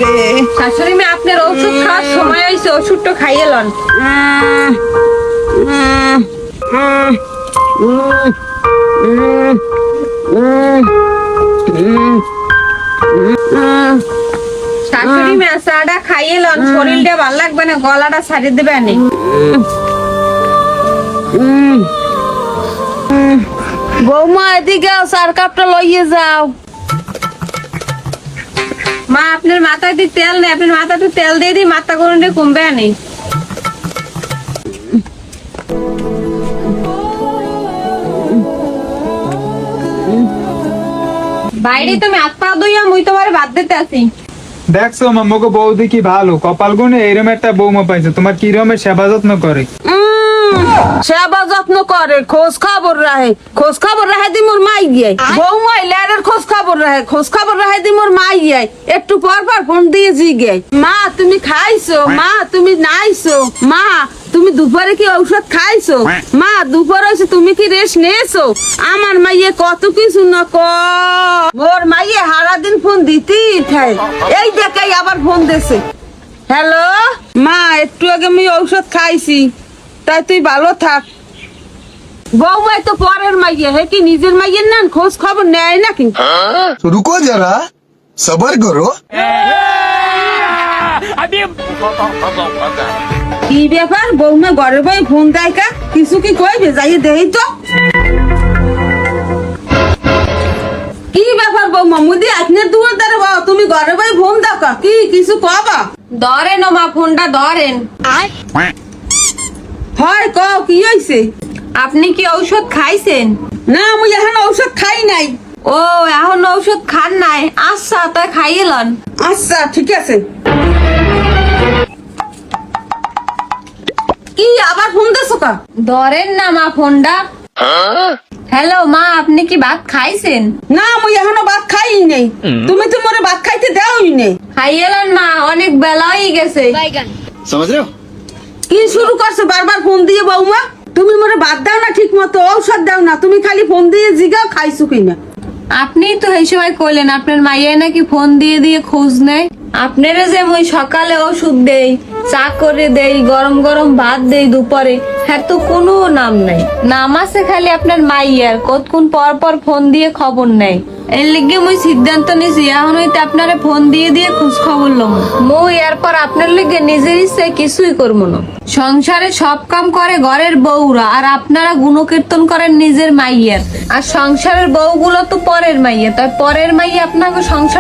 রে। শাশুড়ি মা আপনার ওষুধ খাওয়ার সময় হয়েছে, ওষুধটা খাইয়ে লন। শাশুড়ি মা চাটা খাইয়ে লন, শরীরটা ভালো লাগবে না, গলাটা ছাড়িয়ে দেবে না। বৌমা এদিকে চার কাপটা লইয়ে যাও। মা আপনার মাথায় দিয়ে তেল নেই, আপনার মাথাতে তেল দিয়ে দিই, মাথা করুন কমবে না। বাইরে তুমি হাত পা ধুইয়া মুই তোমার বাদ দিতে আসি। দেখছো মাম্মাকে বৌদি কি ভালো, কপাল গুনে এরম একটা বৌমা পাইছে। তোমার কি রকমের সেবা যত্ন করে। সেবা যত্ন করে, খোঁজ খবর রাহে দি মোর মাই গিয়ে। বৌমা লেরের খোঁজ খবর রাহে দি মোর মাই গিয়ে। একটু পর পর ফোন দিয়ে জিগে, মা তুমি খাইছো, মা তুমি নাইছো, মা তুমি দুপুরে কি ঔষধ খাইছো, মা দুপুর হয়েছে তুমি কি রেস্ট নিয়েছো। আমার মাইয়ে কত কিছু না মোর মাইয়ে সারা দিন ফোন দিতেই থাকে। এই দেখাই আবার ফোন দিছে। হ্যালো মা, একটু আগে আমি ঔষধ খাইছি, তাই তুই ভালো থাক। বৌমাই তো পরের মাইয়ে, হে কি নিজের মাইয়ের না খোঁজ খবর নেয় না কিন্তু। तो रुको जरा सबर करो। কি ব্যাপার, বৌমা ঘরে বই ফোন দেয় কা, কিছু কি কইবে যাইয়ে দেই তো। কি ব্যাপার বৌমা, মুদি আপনি দুয়ার দ্বারে বাবা, তুমি ঘরে বই ফোন দাও কা, কি কিছু কবা। ধরেন ও মা, ফোনটা ধরেন। হয় কও কি হইছে। আপনি কি ঔষধ খাইছেন? না আমি এখন ঔষধ খাই নাই। ও এখন ঔষধ খান নাই, আচ্ছা তাই খাইয়ে লন। আচ্ছা ঠিক আছে। কি আবার ফোন দিছো কা। ধরেন না মা ফোনটা। হ্যালো মা, আপনি কি ভাত খাইছেন? না আমি এখনো ভাত খাই নাই। তুমি তো মোরে ভাত খাইতে দাওই নাই। খাইয়ে লন মা, অনেক বেলা হয়ে গেছে। समझ रहे हो। কি শুরু করছো বারবার ফোন দিয়ে বৌমা। তুমি মোরে ভাত দাও না ঠিক মতো, ঔষধ দাও না, তুমি খালি ফোন দিয়ে জিগাও খাইছো কিনা। আপনি তো এই সময় কইলেন আপনার মাইয়া নাকি ফোন দিয়ে দিয়ে খোঁজ নেয়। আপনারা যে মুই সকালে ওষুধ দেই, চা করে দেই, গরম গরম ভাত দেই দুপুরে, হ্যাঁ তো কোনো নাম নাই। নাম আছে খালি আপনার মাইয়ার, কতক্ষণ পর পর ফোন দিয়ে খবর নেয়। এর লিগে মুই সিদ্ধান্ত নিছি এখন হইতে আপনারে ফোন দিয়ে দিয়ে খোঁজ খবর লম। মই এরপর আপনার লিগে নিজের ইচ্ছায় কিছুই করবো না। সংসারে সব কাম করে ঘরের বউরা, আর আপনারা গুণকীর্তন করেন নিজের মাইয়ার। আর সংসারের বউগুলো তো পরের মাইয়া, তাই পরের মাইয়া আপনাকে সংসারের